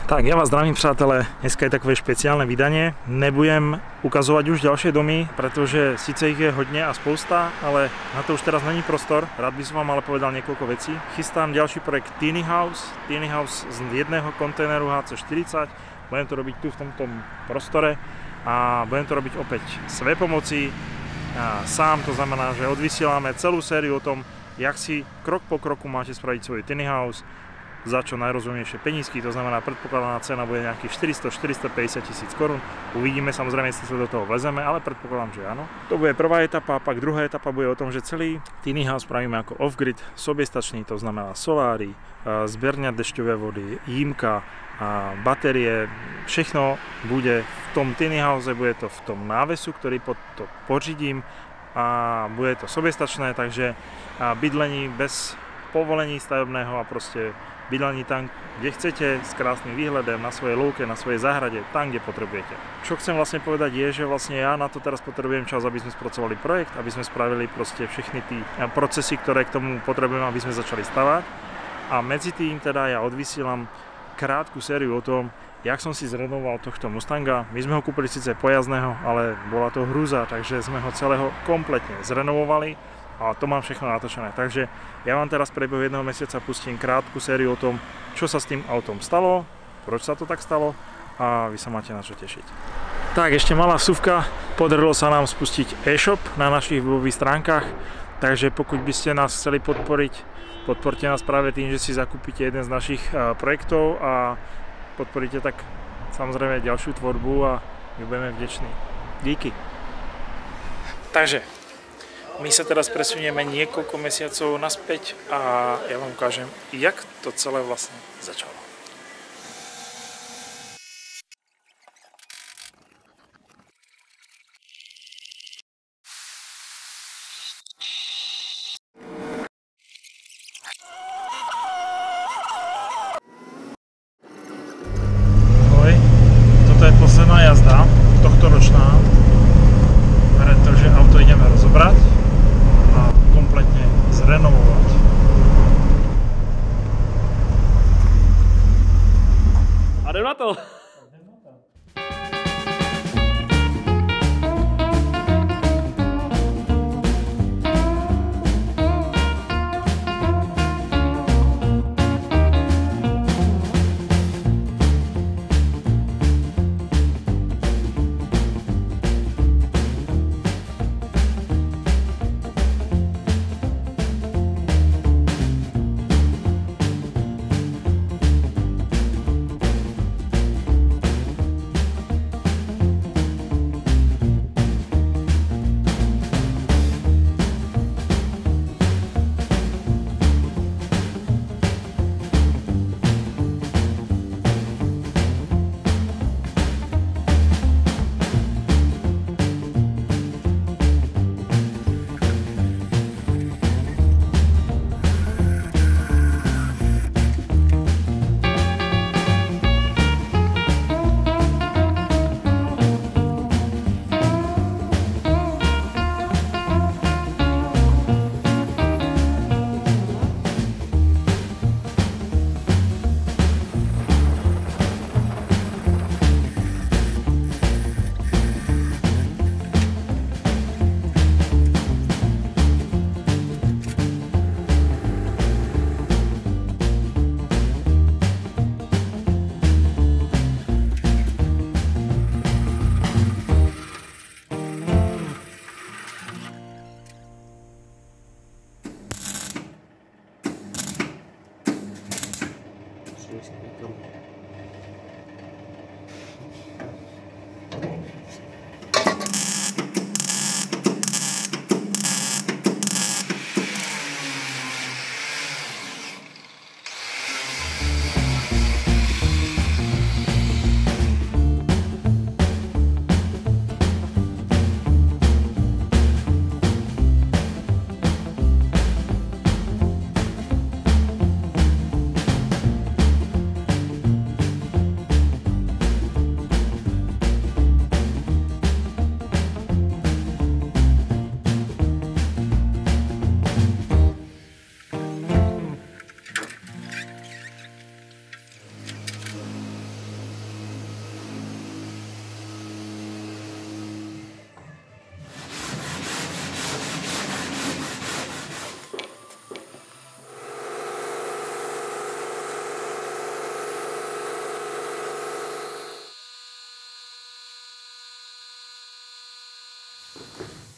Tak, ja vás zdravím, přátelé. Dneska je takové špeciálne vydanie. Nebudem ukazovať už ďalšie domy, pretože síce ich je hodne a spousta, ale na to už teraz není prostor. Rád by som vám ale povedal niekoľko vecí. Chystám ďalší projekt Tiny House. Tiny House z jedného kontajneru HC40. Budem to robiť tu v tomto prostore a budem to robiť opäť své pomoci. Sám, to znamená, že odvysielame celú sériu o tom, jak si krok po kroku máte spraviť svoj Tiny House za čo najrozumnejšie penízky, to znamená predpokladaná cena bude nejakých 400-450 tisíc korún. Uvidíme samozrejme, jestli sa do toho vlezeme, ale predpokladám, že áno. To bude prvá etapa, pak druhá etapa bude o tom, že celý Tiny House spravíme ako off-grid, soběstačný, to znamená soláry, zberňa dešťové vody, jímka, batérie, všechno bude v tom Tiny House, bude to v tom návesu, ktorý pod to pořídím a bude to soběstačné, takže bydlení bez povolení stavebného a proste bydlení tam, kde chcete, s krásnym výhľadom, na svojej lúke, na svojej záhrade, tam, kde potrebujete. Čo chcem vlastne povedať je, že vlastne ja na to teraz potrebujem čas, aby sme spracovali projekt, aby sme spravili proste všechny tí procesy, ktoré k tomu potrebujeme, aby sme začali stavať. A medzi tým teda ja odvysielam krátku sériu o tom, jak som si zrenovoval tohto Mustanga. My sme ho kúpili síce pojazdného, ale bola to hrúza, takže sme ho celého kompletne zrenovovali. A to mám všechno natočené. Takže ja vám teraz v priebehu jedného mesiaca pustím krátku sériu o tom, čo sa s tým autom stalo, proč sa to tak stalo a vy sa máte na čo tešiť. Tak, ešte malá vsuvka. Podarilo sa nám spustiť e-shop na našich webových stránkach, takže pokud by ste nás chceli podporiť, podporte nás práve tým, že si zakúpite jeden z našich projektov a podporíte tak samozrejme ďalšiu tvorbu a my budeme vďační. Díky. Takže my sa teraz presunieme niekoľko mesiacov naspäť a ja vám ukážem, jak to celé vlastne začalo. Ahoj, toto je posledná jazda, tohtoročná, pretože auto ideme rozobrať a kompletne zrenovovať. A jdem na to!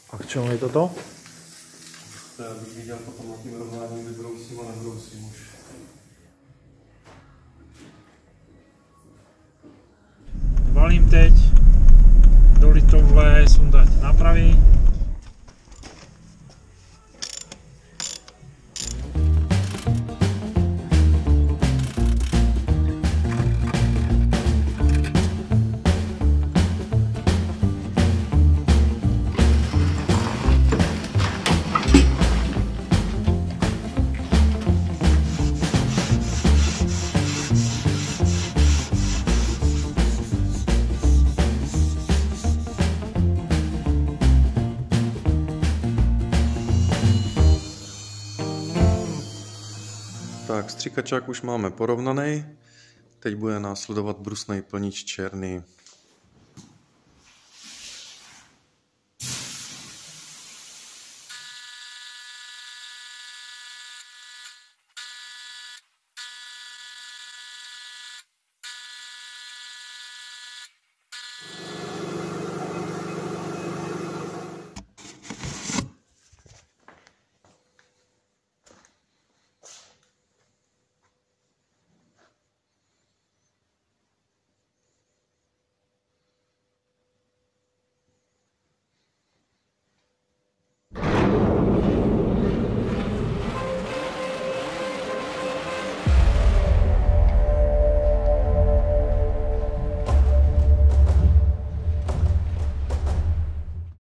A k čemu je toto? To já bych viděl potom na tím rovnání, vybrousím a nebrousím už. Valím teď do litovle sundať nápravy. Tak, stříkačák už máme porovnaný. Teď bude následovat brusný plnič černý.